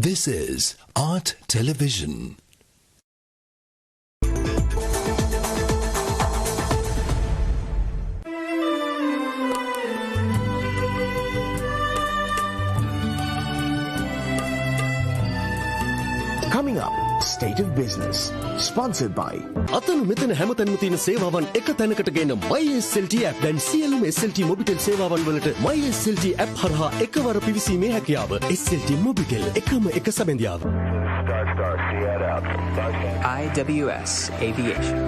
This is Art Television. Coming up, State of Business, sponsored by අතන මෙතන හැමතැනම තියෙන සේවාවන් එක තැනකට ගෙන MySLT app දැන් සියලුම SLT Mobitel සේවාවන් වලට MySLT app හරහා එකවර පිවිසීමේ හැකියාව. SLT Mobitel එකම එක සැබඳියාව. IWS Aviation.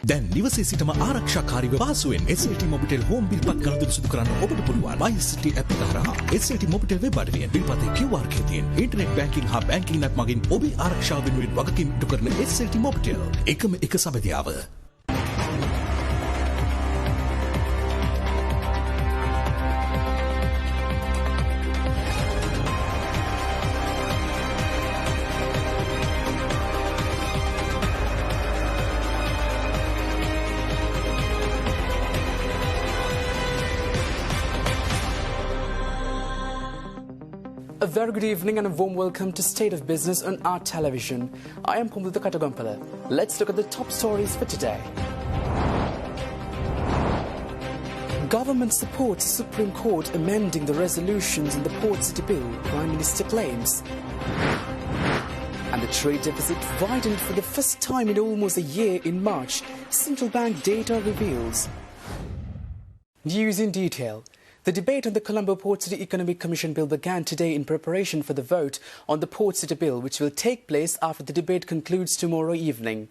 දැන් නිවසේ සිටම ආරක්ෂාකාරීව පහසුවෙන් SLT Mobitel home bill පත් ගනුදෙනු සිදු කරන්න ඔබට පුළුවන්. MySLT app එක හරහා SLT Mobitel වෙබ් අඩවියෙන් බිල්පතේ QR කේතියෙන් ඉන්ටර්නෙට් බැංකින් හා බැංකින් app මගින් ඔබේ ආරක්ෂාව වෙනුවෙන් වගකීම් ඉටු කරන SLT Mobitel එකම එක සබැදියාව. A very good evening and a warm welcome to State of Business on Art Television. I am Pumbudu Katagampala. Let's look at the top stories for today. Government supports Supreme Court amending the resolutions in the Port City Bill, Prime Minister claims. And the trade deficit widened for the first time in almost a year in March, central bank data reveals. News in detail. The debate on the Colombo Port City Economic Commission Bill began today in preparation for the vote on the Port City Bill, which will take place after the debate concludes tomorrow evening.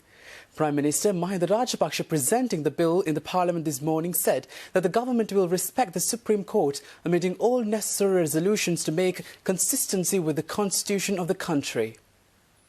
Prime Minister Mahinda Rajapaksa, presenting the bill in the Parliament this morning, said that the government will respect the Supreme Court, omitting all necessary resolutions to make consistency with the constitution of the country.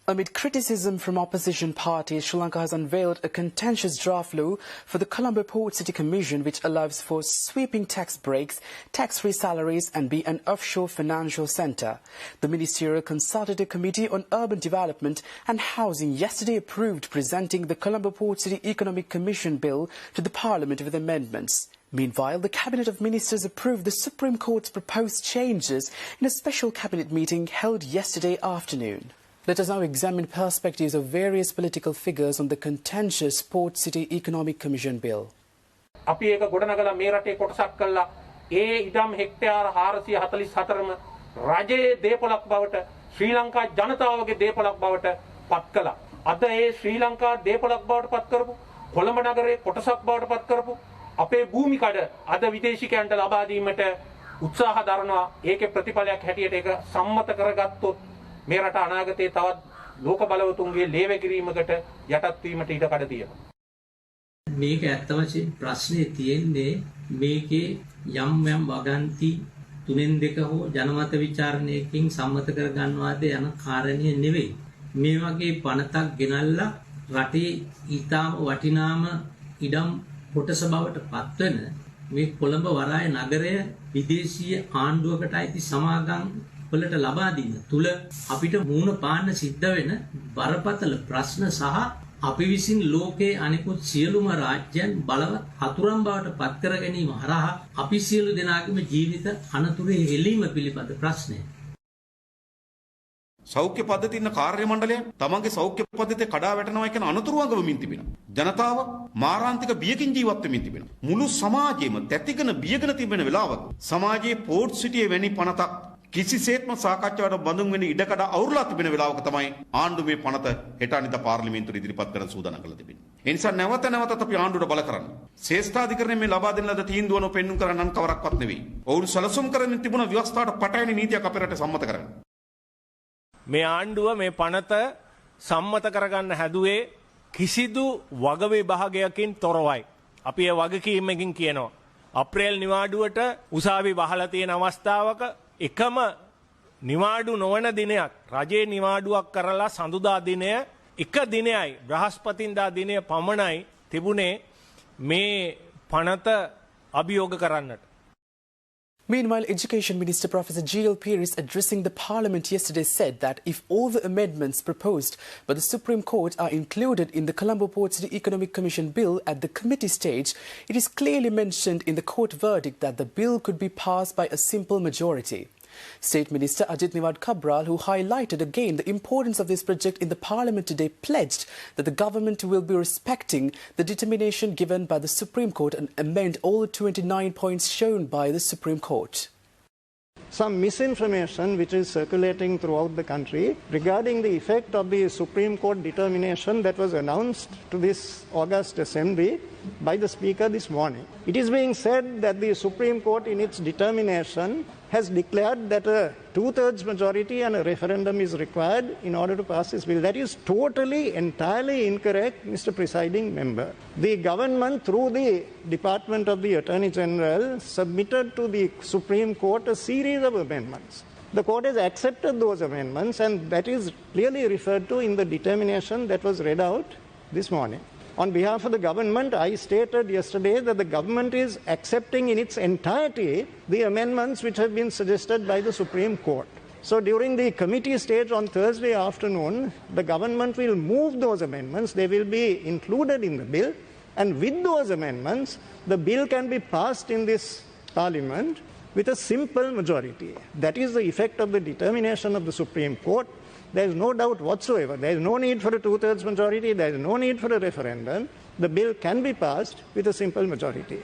Amid criticism from opposition parties, Sri Lanka has unveiled a contentious draft law for the Colombo Port City Commission, which allows for sweeping tax breaks, tax-free salaries and be an offshore financial centre. The Ministerial Consultative Committee on Urban Development and Housing yesterday approved presenting the Colombo Port City Economic Commission Bill to the Parliament with amendments. Meanwhile, the Cabinet of Ministers approved the Supreme Court's proposed changes in a special Cabinet meeting held yesterday afternoon. Let us now examine perspectives of various political figures on the contentious Port City Economic Commission Bill. අපි ඒක ගොඩනගලා මේ රටේ කොටසක් කළා ඒ ඉඩම් හෙක්ටයාර 444ම රජයේ දේපොළක් බවට ශ්‍රී ලංකා ජනතාවගේ දේපොළක් බවට පත් කළා. අද ඒ ශ්‍රී ලංකා දේපොළක් බවට පත් කරපු කොළඹ නගරයේ කොටසක් බවට පත් කරපු අපේ භූමි කඩ අද විදේශිකයන්ට ලබා දීමට උත්සාහ දරනවා. ඒකේ ප්‍රතිඵලයක් හැටියට ඒක සම්මත කරගත්තොත් මේ රට අනාගතයේ තවත් ලෝක බලවතුන්ගේ ලේවැගිරීමකට යටත් වීමට ඉඩ කඩ තියෙනවා. මේක ඇත්ත වශයෙන් ප්‍රශ්නේ තියෙන්නේ මේකේ යම් යම් වගන්ති තුනෙන් දෙක හෝ ජනමත විචාරණයකින් සම්මත කර ගන්නවාද යන කාරණේ නෙවෙයි. මේ වගේ පනතක් ගෙනල්ලා රටේ ඊටාම වටිනාම ඉඩම් කොටස බවට පත්වන මේ කොළඹ වරාය නගරය විදේශීය ආණ්ඩුවකට අයිති සමාගම් වලට ලබා දීම තුල අපිට මූණ පාන්න සිද්ධ වෙන බරපතල ප්‍රශ්න සහ අපි විසින් ලෝකයේ අනිකුත් සියලුම රාජ්‍යයන් බලවත් හතුරන් බවට පත් කර ගැනීම හරහා අපි සියලු දෙනාගේම ජීවිත අනතුරේ හෙලීම පිළිබඳ ප්‍රශ්නය. සෞඛ්‍ය පද්ධතින කාර්ය මණ්ඩලය තමන්ගේ සෞඛ්‍ය පද්ධතිය කඩා වැටෙනවා කියන අනතුරු වගවමින් තිබෙනවා. ජනතාව මාරාන්තික බියකින් ජීවත් වෙමින් තිබෙනවා. මුළු සමාජයේම තැතිගෙන බියගෙන තිබෙන වෙලාවක සමාජයේ පෝර්ට් සිටියේ වැනි පනතක් කිසිසේත්ම සාකච්ඡාවට බඳුන් වෙන ඉඩකඩ අවුරුලා තිබෙන වෙලාවක තමයි ආණ්ඩුව මේ පනත හෙට අනිදා පාර්ලිමේන්තුවේ ඉදිරිපත් කරන්න සූදානම් කරලා තිබෙන්නේ. ඒ නිසා නැවත නැවතත් අපි ආණ්ඩුවට බල කරන්න. ශ්‍රේෂ්ඨාධිකරණය මේ ලබා දෙන ලද තීන්දුවන පෙන්නුම් කරන්නන් කවරක්වත් නෙවෙයි. ඔවුන් සැලසුම් කරමින් තිබුණ ව්‍යවස්ථාවට පටහැනි නීතියක් අපේ රටේ සම්මත කරන්න. මේ ආණ්ඩුව මේ පනත සම්මත කරගන්න හැදුවේ කිසිදු වග විභාගයකින් තොරවයි. අපි ඒ වගකීමකින් කියනවා. අප්‍රේල් නිවාඩුවට උසාවි වහලා තියෙන අවස්ථාවක එකම නිවාඩු නොවන දිනයක් රජයේ නිවාඩුවක් කරලා සඳුදා දිනය එක දිනයයි බ්‍රහස්පතින්දා දිනය පමණයි තිබුණේ මේ පනත අභියෝග කරන්නට. Meanwhile, Education Minister Professor G.L. Pieris, addressing the Parliament yesterday, said that if all the amendments proposed by the Supreme Court are included in the Colombo Port City Economic Commission bill at the committee stage, it is clearly mentioned in the court verdict that the bill could be passed by a simple majority. State Minister Ajit Niwad Cabral, who highlighted again the importance of this project in the Parliament today, pledged that the government will be respecting the determination given by the Supreme Court and amend all 29 points shown by the Supreme Court. Some misinformation which is circulating throughout the country regarding the effect of the Supreme Court determination that was announced to this August Assembly by the Speaker this morning. It is being said that the Supreme Court in its determination has declared that a two-thirds majority and a referendum is required in order to pass this bill. That is totally, entirely incorrect, Mr. Presiding Member. The government, through the Department of the Attorney General, submitted to the Supreme Court a series of amendments. The court has accepted those amendments, and that is clearly referred to in the determination that was read out this morning. On behalf of the government, I stated yesterday that the government is accepting in its entirety the amendments which have been suggested by the Supreme Court. So during the committee stage on Thursday afternoon, the government will move those amendments. They will be included in the bill. And with those amendments, the bill can be passed in this Parliament with a simple majority. That is the effect of the determination of the Supreme Court. There is no doubt whatsoever. There is no need for a two-thirds majority. There is no need for a referendum. The bill can be passed with a simple majority.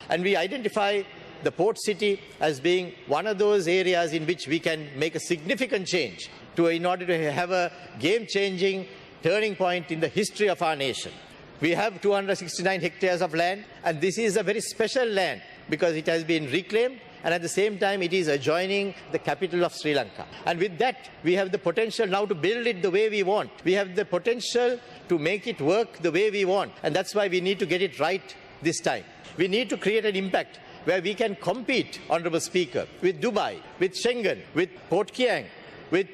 And we identify the port city as being one of those areas in which we can make a significant change in order to have a game-changing turning point in the history of our nation. We have 269 hectares of land, and this is a very special land because it has been reclaimed, and at the same time it is adjoining the capital of Sri Lanka. And with that, we have the potential now to build it the way we want. We have the potential to make it work the way we want, and that's why we need to get it right this time. We need to create an impact where we can compete, Honourable Speaker, with Dubai, with Schengen, with Port Kiang, with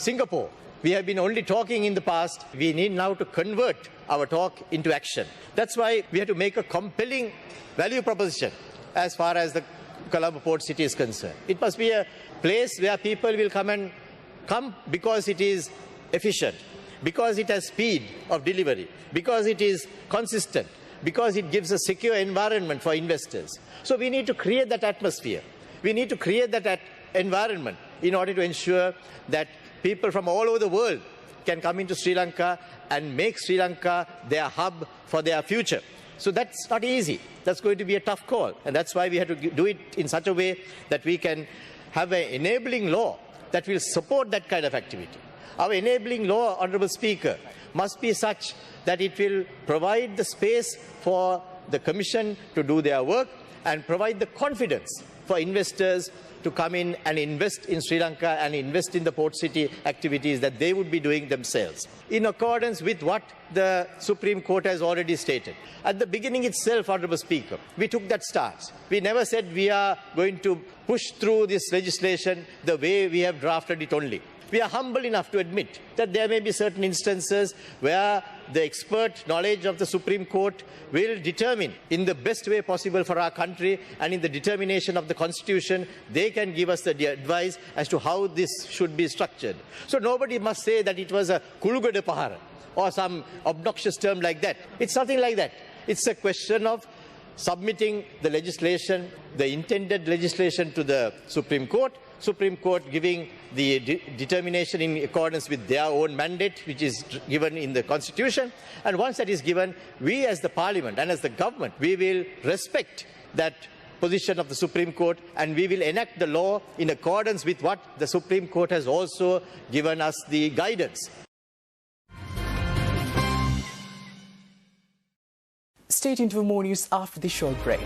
Singapore. We have been only talking in the past. We need now to convert our talk into action. That's why we have to make a compelling value proposition as far as the Colombo Port City is concerned. It must be a place where people will come because it is efficient, because it has speed of delivery, because it is consistent, because it gives a secure environment for investors. So we need to create that atmosphere. We need to create that environment in order to ensure that people from all over the world can come into Sri Lanka and make Sri Lanka their hub for their future. So that's not easy. That's going to be a tough call. And that's why we have to do it in such a way that we can have an enabling law that will support that kind of activity. Our enabling law, Honourable Speaker, must be such that it will provide the space for the Commission to do their work and provide the confidence for investors to come in and invest in Sri Lanka and invest in the port city activities that they would be doing themselves, in accordance with what the Supreme Court has already stated. At the beginning itself, Honourable Speaker, we took that stance. We never said we are going to push through this legislation the way we have drafted it only. We are humble enough to admit that there may be certain instances where the expert knowledge of the Supreme Court will determine in the best way possible for our country, and in the determination of the Constitution, they can give us the advice as to how this should be structured. So nobody must say that it was a kulugada pahara or some obnoxious term like that. It's nothing like that. It's a question of submitting the legislation, the intended legislation, to the Supreme Court giving the determination in accordance with their own mandate, which is given in the Constitution. And once that is given, we as the Parliament and as the government, we will respect that position of the Supreme Court, and we will enact the law in accordance with what the Supreme Court has also given us the guidance. Stay tuned for more news after the short break.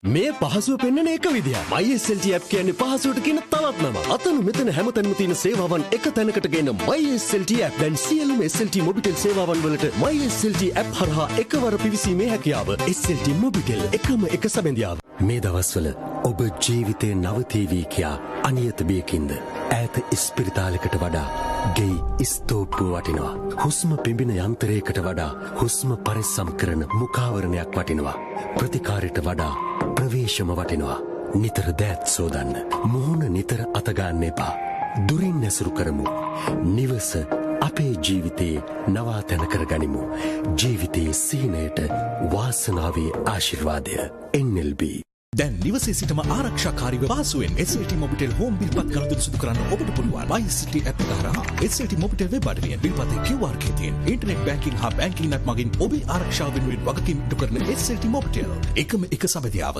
මේ පහසුව පෙන්වන එක විදිය. MySLT app කියන්නේ පහසුවට කියන තවත් නම. අතන මෙතන හැමතැනම තියෙන සේවාවන් එක තැනකට ගෙන MySLT app. දැන් සියලුම SLT මොබිටෙල් සේවාවන් වලට MySLT app හරහා එකවර පිවිසීමේ හැකියාව. SLT මොබිටෙල් එකම එක සැබඳියාව. මේ දවස්වල ඔබ ජීවිතේ නවතීවි කියා අනියත බියකින්ද ඈත ඉස්පිරිතාලයකට වඩා ගෙයි ස්තෝප්පුව වටිනවා. හුස්ම පිඹින යන්ත්‍රයකට වඩා හුස්ම පරිස්සම් කරන මුඛාවරණයක් වටිනවා. ප්‍රතිකාරයට වඩා ප්‍රවේශම වටිනවා. නිතර දෑත් සෝදන්න. මුහුණ නිතර අතගන්න එපා. දුරින් නැසුරු කරමු. නිවස අපේ ජීවිතයේ නවාතැන කරගනිමු. ජීවිතයේ සිහිනයට වාසනාවේ ආශිර්වාදය. NLB. දැන් නිවසේ සිටම ආරක්ෂාකාරීව පහසුවෙන් SLT මොබිටෙල් හෝම් බිල්පත් කළතුරු සිදු කරන්න ඔබට පුළුවන්. MyST ඇප් එක හරහා SLT මොබිටෙල් වෙබ් අඩවියෙන් බිල්පතේ QR කේතියෙන් ඉන්ටර්නෙට් බැංකින් හා බැංකින් ඇප් මගින් ඔබේ ආරක්ෂාව වෙනුවෙන් වගකීම් ඉටු කරන SLT මොබිටෙල්. එකම එක සබැදියාව.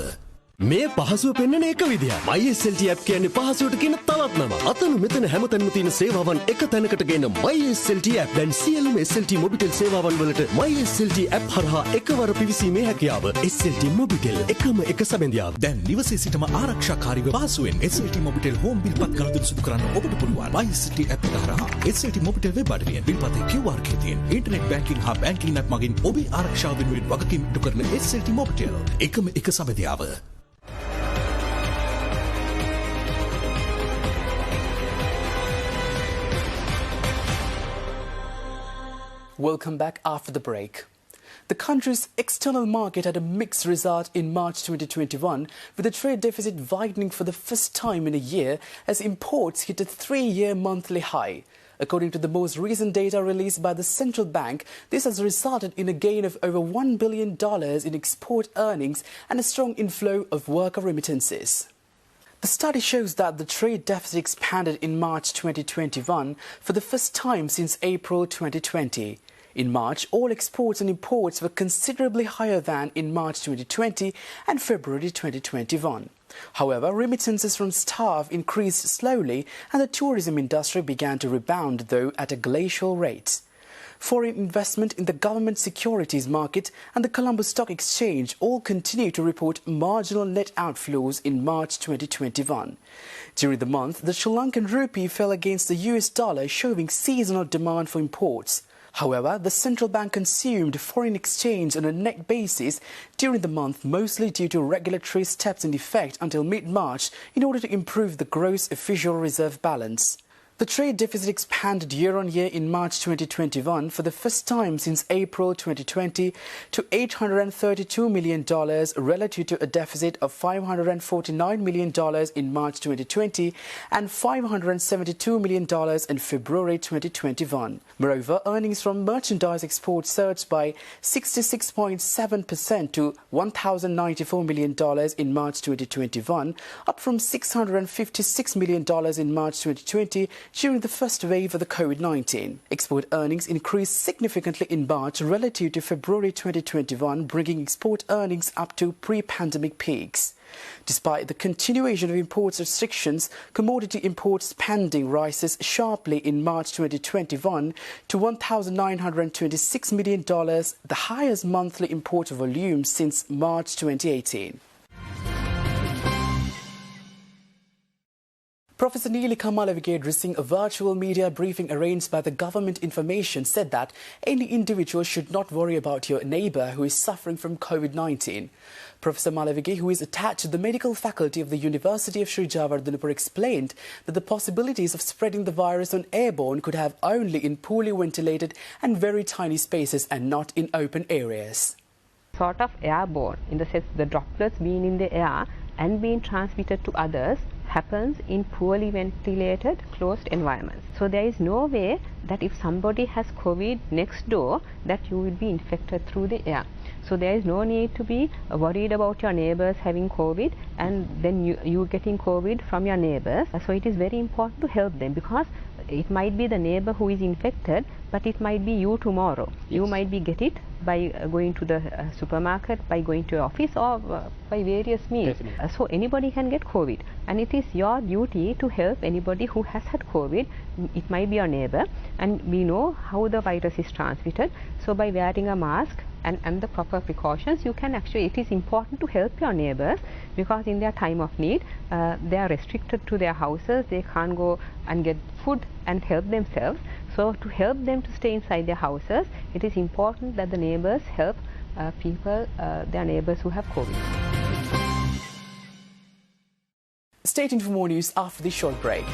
මේ පහසුව පෙන්වන එක විදිය. MySLT app කියන්නේ පහසුවට කියන තවත් නම. අතන මෙතන හැමතැනම තියෙන සේවාවන් එක තැනකට ගෙන MySLT app. දැන් සියලුම SLT මොබිටෙල් සේවාවන් වලට MySLT app හරහා එකවර පිවිසීමේ හැකියාව. SLT මොබිටෙල් එකම එක සැබඳියාව. දැන් නිවසේ සිටම ආරක්ෂාකාරීව පහසුවෙන් SLT මොබිටෙල් හෝම් බිල්පත් කළතුරු සිදු කරන්න ඔබට පුළුවන්. MyST ඇප් එක හරහා SLT මොබිටෙල් වෙබ් අඩවියෙන් බිල්පතේ QR කේතියෙන් ඉන්ටර්නෙට් බැංකින් හා බැංකින් ඇප් මගින් ඔබේ ආරක්ෂාව වෙනුවෙන් වගකීම් ඉටු කරන SLT මොබිටෙල්. එකම එක සබැදියාව. Welcome back after the break. The country's external market had a mixed result in March 2021, with the trade deficit widening for the first time in a year as imports hit a 3-year monthly high. According to the most recent data released by the central bank, this has resulted in a gain of over $1 billion in export earnings and a strong inflow of worker remittances. The study shows that the trade deficit expanded in March 2021 for the first time since April 2020. In March, all exports and imports were considerably higher than in March 2020 and February 2021. However, remittances from staff increased slowly and the tourism industry began to rebound, though at a glacial rate. Foreign investment in the government securities market and the Colombo Stock Exchange all continue to report marginal net outflows in March 2021. During the month, the Sri Lankan rupee fell against the US dollar, showing seasonal demand for imports. However, the central bank consumed foreign exchange on a net basis during the month, mostly due to regulatory steps in effect until mid-March in order to improve the gross official reserve balance. The trade deficit expanded year-on-year in March 2021 for the first time since April 2020 to $832 million relative to a deficit of $549 million in March 2020 and $572 million in February 2021. Moreover, earnings from merchandise exports surged by 66.7% to $1,094 million in March 2021, up from $656 million in March 2020 during the first wave of the COVID-19. Export earnings increased significantly in March relative to February 2021, bringing export earnings up to pre-pandemic peaks. Despite the continuation of imports restrictions, commodity import spending rises sharply in March 2021 to $1,926 million, the highest monthly import volume since March 2018. Professor Neelika Malavige, addressing a virtual media briefing arranged by the Government Information, said that any individual should not worry about your neighbour who is suffering from COVID-19. Professor Malavige, who is attached to the medical faculty of the University of Sri Javardhanapur, explained that the possibilities of spreading the virus on airborne could have only in poorly ventilated and very tiny spaces and not in open areas. Sort of airborne, in the sense the droplets being in the air and being transmitted to others, happens in poorly ventilated, closed environments. So there is no way that if somebody has COVID next door, that you will be infected through the air. So there is no need to be worried about your neighbors having COVID and then you getting COVID from your neighbors. So it is very important to help them, because it might be the neighbor who is infected, but it might be you tomorrow. Yes. You might be get it by going to the supermarket, by going to your office, or by various means. So anybody can get COVID, and it is your duty to help anybody who has had COVID. It might be your neighbor, and we know how the virus is transmitted. So by wearing a mask and the proper precautions, you can actually, it is important to help your neighbors, because in their time of need, they are restricted to their houses, they can't go and get food and help themselves. So to help them to stay inside their houses, it is important that the neighbors help people, their neighbors who have COVID. Stay tuned for more news after this short break.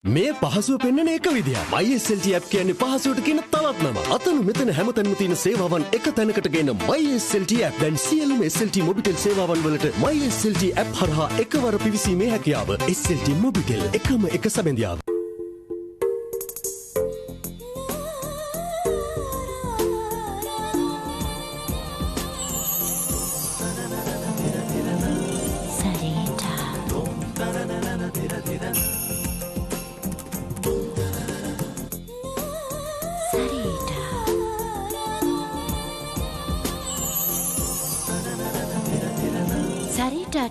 මේ පහසුව පෙන්වන එක විදිය. MySLT app කියන්නේ පහසුවට කියන තවත් නම. අතන මෙතන හැමතැනම තියෙන සේවාවන් එක තැනකට ගෙන MySLT app. දැන් සියලුම SLT මොබිටෙල් සේවාවන් වලට MySLT app හරහා එකවර පිවිසීමේ හැකියාව. SLT මොබිටෙල් එකම එක සැබඳියාව.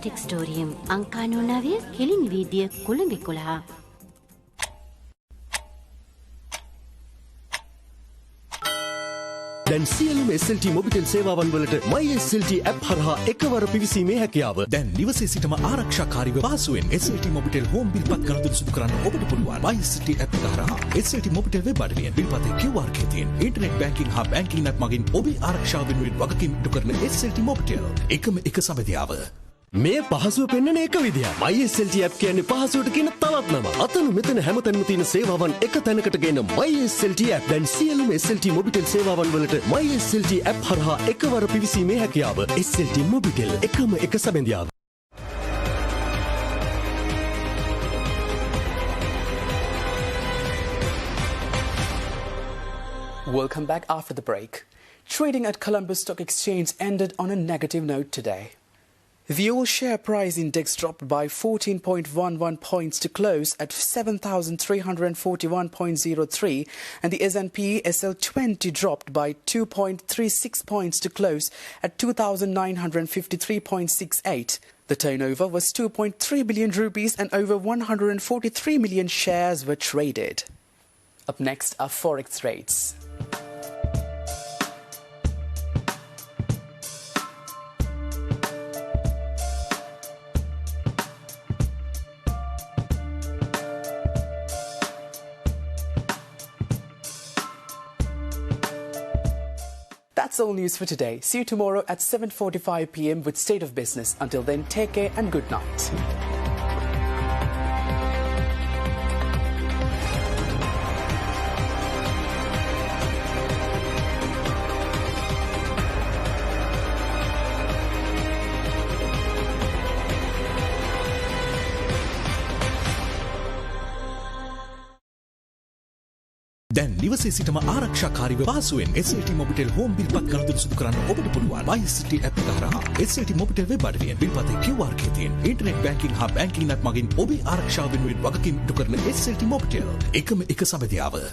ටෙක්ස්ටෝරියම් අංකානෝනාවය කෙලින් වීදිය කොළඹ 11. දැන් සියලුම SLT මොබිටෙල් සේවාවන් වලට MySLT app හරහා එකවර පිවිසීමේ හැකියාව. දැන් නිවසේ සිටම ආරක්ෂාකාරීව පහසුවෙන් SLT මොබිටෙල් හෝම් බිල්පත් ගනුදෙනු සිදු කරන්න ඔබට පුළුවන්. MySLT app එක හරහා SLT මොබිටෙල් වෙබ් අඩවියෙන් බිල්පතේ QR එකේ ඉන්ටර්නෙට් බැංකින් හා බැංකින් app මගින් ඔබේ ආරක්ෂාව වෙනුවෙන් වගකීම් ඉටු කරන SLT මොබිටෙල් එකම එක සමදියාව. මේ පහසුව පෙන්වන එක විදිය. MySLT app කියන්නේ පහසුවට කියන තවත් නම. අතන මෙතන හැමතැනම තියෙන සේවාවන් එක තැනකට ගෙන MySLT app. දැන් සියලුම SLT මොබිටෙල් සේවාවන් වලට MySLT app හරහා එකවර පිවිසීමේ හැකියාව. SLT මොබිටෙල් එකම එක සැබඳියාව. Welcome back after the break. Trading at Colombo Stock Exchange ended on a negative note today. The all-share price index dropped by 14.11 points to close at 7,341.03, and the S&P SL20 dropped by 2.36 points to close at 2,953.68. The turnover was 2.3 billion rupees and over 143 million shares were traded. Up next are forex rates. That's all news for today. See you tomorrow at 7:45 p.m. with State of Business. Until then, take care and good night. දැන් නිවසේ සිටම ආරක්ෂාකාරීව පහසුවෙන් SLT Mobitel home බිල්පත් ගනුදෙනු සිදු කරන්න ඔබට පුළුවන්. MySLT app එක හරහා SLT මොබිටෙල් වෙබ් අඩවියෙන් බිල්පතේ QR එකේ තියෙන ඉන්ටර්නෙට් බැංකින් හා බැංකින් app මගින් ඔබේ ආරක්ෂාව වෙනුවෙන් වගකීම් ඉටු කරන SLT මොබිටෙල් එකම එක සමදියාව.